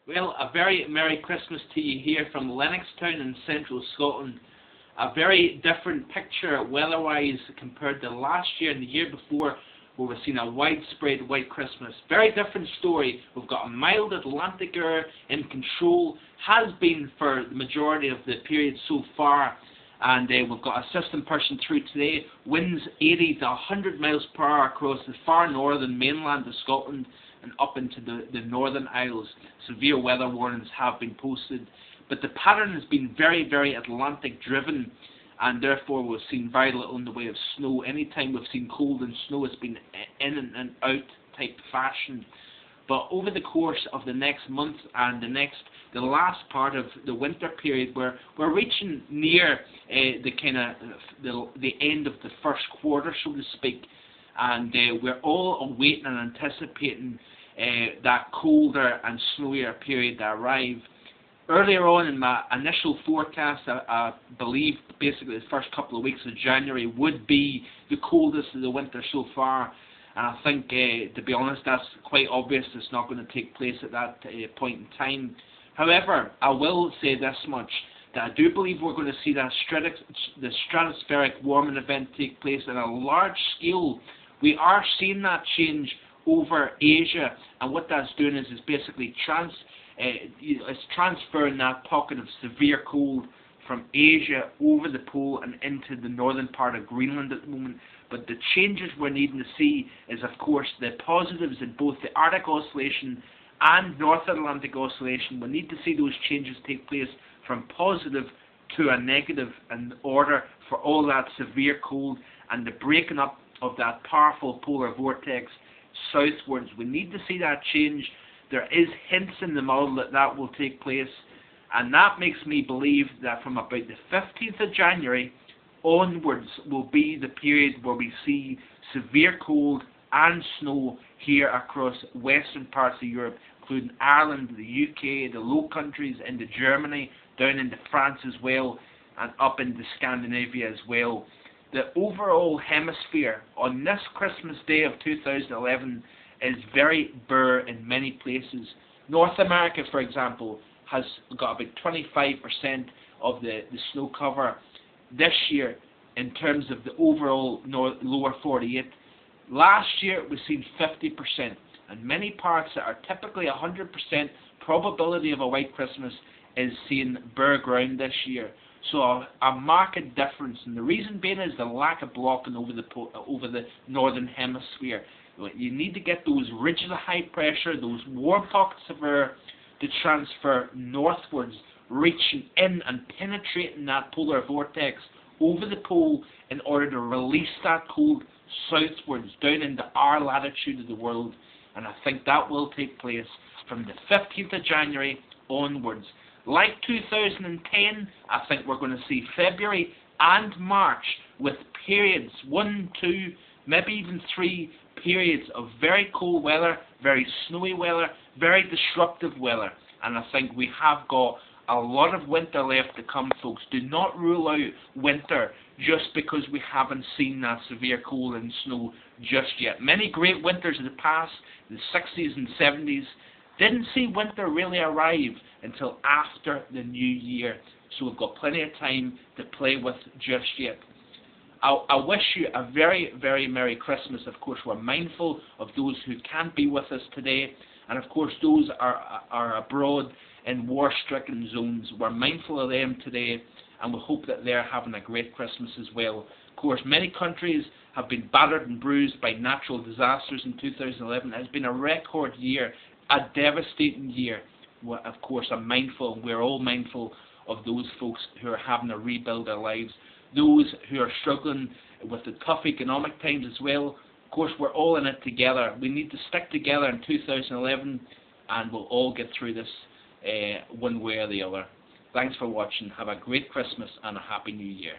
Well, a very Merry Christmas to you here from Lennoxtown in central Scotland. A very different picture weather-wise compared to last year and the year before, where we've seen a widespread white Christmas. Very different story. We've got a mild Atlantic air in control, has been for the majority of the period so far, and we've got a system pushing through today. Winds 80 to 100 miles per hour across the far northern mainland of Scotland and up into the Northern Isles. Severe weather warnings have been posted, but the pattern has been very, very Atlantic driven, and therefore we've seen very little in the way of snow. Anytime we've seen cold and snow, it's been in and out type fashion. But over the course of the next month and the last part of the winter period, we're reaching near the end of the first quarter, so to speak, and we're all awaiting and anticipating that colder and snowier period to arrive. Earlier on in my initial forecast, I believe basically the first couple of weeks of January would be the coldest of the winter so far. And I think, to be honest, that's quite obvious. It's not going to take place at that point in time. However, I will say this much, that I do believe we're going to see the stratospheric warming event take place on a large scale. We are seeing that change over Asia, and what that's doing is basically it's transferring that pocket of severe cold from Asia over the pole and into the northern part of Greenland at the moment. But the changes we're needing to see is, of course, the positives in both the Arctic Oscillation and North Atlantic Oscillation. We need to see those changes take place from positive to a negative in order for all that severe cold and the breaking up of that powerful polar vortex southwards. We need to see that change. There is hints in the model that that will take place, and that makes me believe that from about the 15th of January onwards will be the period where we see severe cold and snow here across western parts of Europe, including Ireland, the UK, the Low Countries, into Germany, down into France as well, and up into Scandinavia as well. The overall hemisphere on this Christmas Day of 2011 is very bare in many places. North America, for example, has got about 25% of the snow cover this year in terms of the overall lower 48. Last year we've seen 50%, and many parts that are typically 100% probability of a white Christmas is seeing bare ground this year. So a marked difference, and the reason being is the lack of blocking over the northern hemisphere. You need to get those ridges of high pressure, those warm pockets of air, to transfer northwards, reaching in and penetrating that polar vortex over the pole in order to release that cold southwards down into our latitude of the world. And I think that will take place from the 15th of January onwards. Like 2010, I think we're going to see February and March with periods, 1, 2, maybe even 3 periods of very cold weather, very snowy weather, very disruptive weather. And I think we have got a lot of winter left to come, folks. Do not rule out winter just because we haven't seen that severe cold and snow just yet. Many great winters in the past, the 60s and 70s, didn't see winter really arrive until after the new year. So we've got plenty of time to play with just yet. I wish you a very, very Merry Christmas. Of course, we're mindful of those who can't be with us today, and of course those are abroad in war-stricken zones. We're mindful of them today, and we hope that they're having a great Christmas as well. Of course, many countries have been battered and bruised by natural disasters in 2011. It has been a record year, a devastating year. Of course, we're all mindful of those folks who are having to rebuild their lives, those who are struggling with the tough economic times as well. Of course, we're all in it together. We need to stick together in 2011, and we'll all get through this one way or the other. Thanks for watching. Have a great Christmas and a Happy New Year.